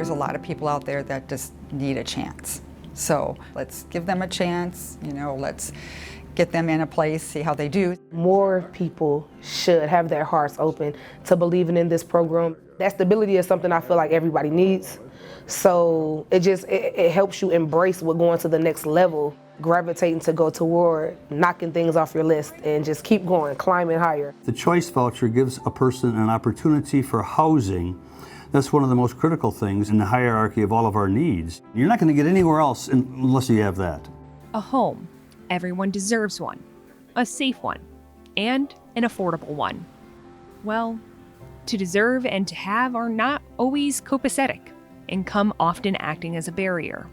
There's a lot of people out there that just need a chance. So let's give them a chance, let's get them in a place, see how they do. More people should have their hearts open to believing in this program. That stability is something I feel like everybody needs. So it helps you embrace what going to the next level, gravitating to go toward knocking things off your list and just keep going, climbing higher. The Choice Voucher gives a person an opportunity for housing. That's one of the most critical things in the hierarchy of all of our needs. You're not going to get anywhere else unless you have that. A home. Everyone deserves one. A safe one. And an affordable one. Well, to deserve and to have are not always copacetic, income often acting as a barrier.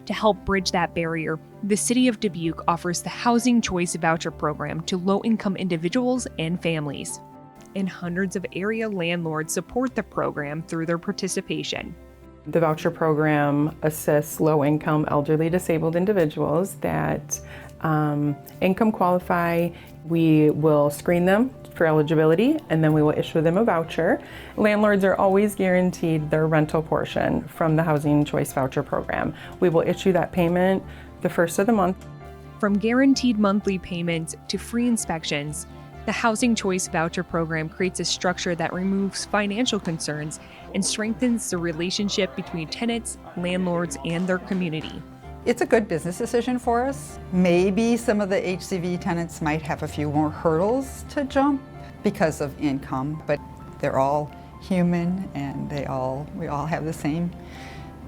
To help bridge that barrier, the City of Dubuque offers the Housing Choice Voucher program to low-income individuals and families. And hundreds of area landlords support the program through their participation. The voucher program assists low-income, elderly, disabled individuals that income qualify. We will screen them for eligibility, and then we will issue them a voucher. Landlords are always guaranteed their rental portion from the Housing Choice Voucher program. We will issue that payment the first of the month. From guaranteed monthly payments to free inspections, the Housing Choice Voucher program creates a structure that removes financial concerns and strengthens the relationship between tenants, landlords, and their community. It's a good business decision for us. Maybe some of the HCV tenants might have a few more hurdles to jump because of income, but they're all human and we all have the same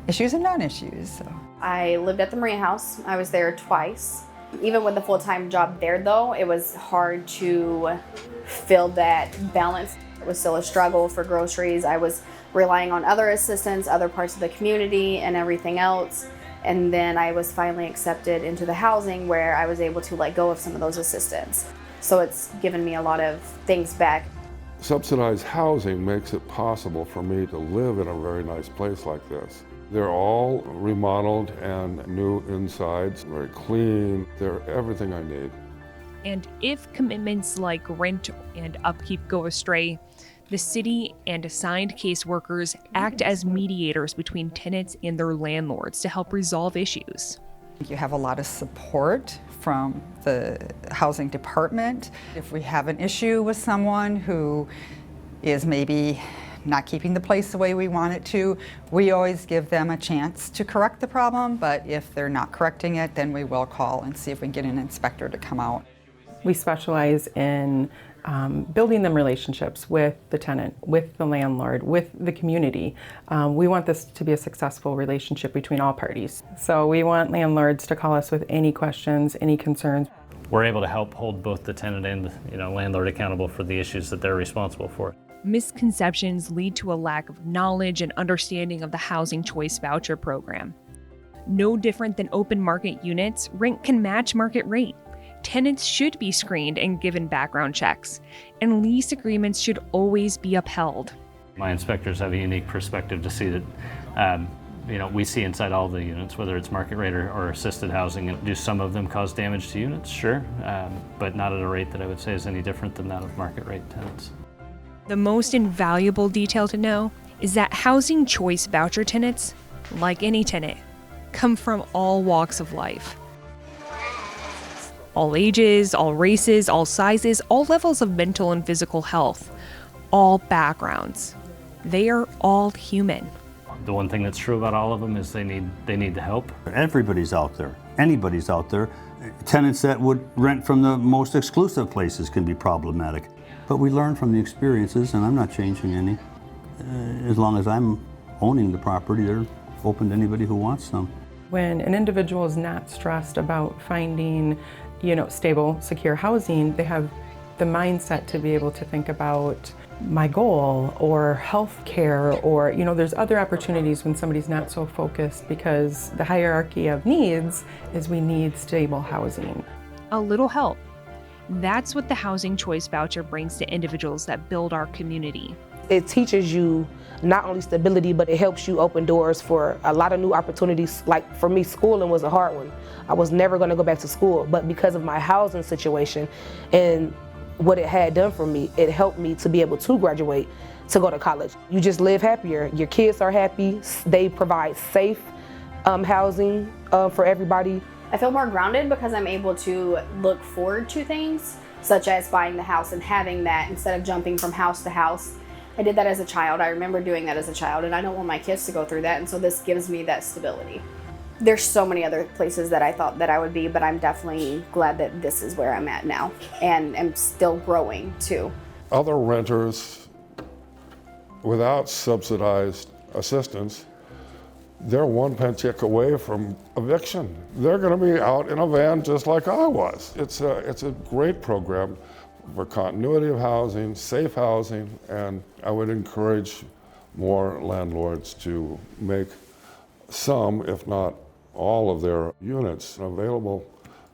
issues and non-issues. So. I lived at the Marina House. I was there twice. Even with the full-time job there though, it was hard to fill that balance. It was still a struggle for groceries. I was relying on other assistants, other parts of the community and everything else. And then I was finally accepted into the housing where I was able to let go of some of those assistants. So it's given me a lot of things back. Subsidized housing makes it possible for me to live in a very nice place like this. They're all remodeled and new insides, very clean. They're everything I need. And if commitments like rent and upkeep go astray, the city and assigned caseworkers act as mediators between tenants and their landlords to help resolve issues. You have a lot of support from the housing department. If we have an issue with someone who is maybe not keeping the place the way we want it to, we always give them a chance to correct the problem, but if they're not correcting it, then we will call and see if we can get an inspector to come out. We specialize in building them relationships with the tenant, with the landlord, with the community. We want this to be a successful relationship between all parties. So we want landlords to call us with any questions, any concerns. We're able to help hold both the tenant and landlord accountable for the issues that they're responsible for. Misconceptions lead to a lack of knowledge and understanding of the Housing Choice Voucher program. No different than open market units, rent can match market rate. Tenants should be screened and given background checks, and lease agreements should always be upheld. My inspectors have a unique perspective to see that we see inside all the units, whether it's market rate or assisted housing. Do some of them cause damage to units? Sure, but not at a rate that I would say is any different than that of market rate tenants. The most invaluable detail to know is that Housing Choice Voucher tenants, like any tenant, come from all walks of life. All ages, all races, all sizes, all levels of mental and physical health, all backgrounds. They are all human. The one thing that's true about all of them is they need the help. Everybody's out there. Anybody's out there. Tenants that would rent from the most exclusive places can be problematic. But we learn from the experiences, and I'm not changing any. As long as I'm owning the property, they're open to anybody who wants them. When an individual is not stressed about finding, stable, secure housing, they have the mindset to be able to think about my goal or health care or, there's other opportunities when somebody's not so focused, because the hierarchy of needs is we need stable housing. A little help. That's what the Housing Choice Voucher brings to individuals that build our community. It teaches you not only stability, but it helps you open doors for a lot of new opportunities. Like for me, schooling was a hard one. I was never going to go back to school, but because of my housing situation and what it had done for me, it helped me to be able to graduate, to go to college. You just live happier. Your kids are happy. They provide safe housing for everybody. I feel more grounded because I'm able to look forward to things, such as buying the house and having that instead of jumping from house to house. I did that as a child. I remember doing that as a child, and I don't want my kids to go through that, and so this gives me that stability. There's so many other places that I thought that I would be, but I'm definitely glad that this is where I'm at now, and I'm still growing too. Other renters, without subsidized assistance, they're one paycheck away from eviction. They're going to be out in a van just like I was. It's a great program for continuity of housing, safe housing, and I would encourage more landlords to make some, if not all, of their units available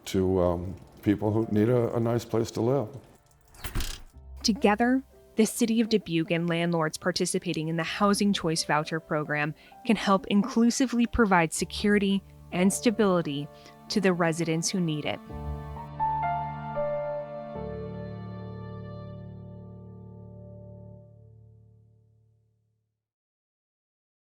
to people who need a nice place to live. Together, the City of Dubuque and landlords participating in the Housing Choice Voucher program can help inclusively provide security and stability to the residents who need it.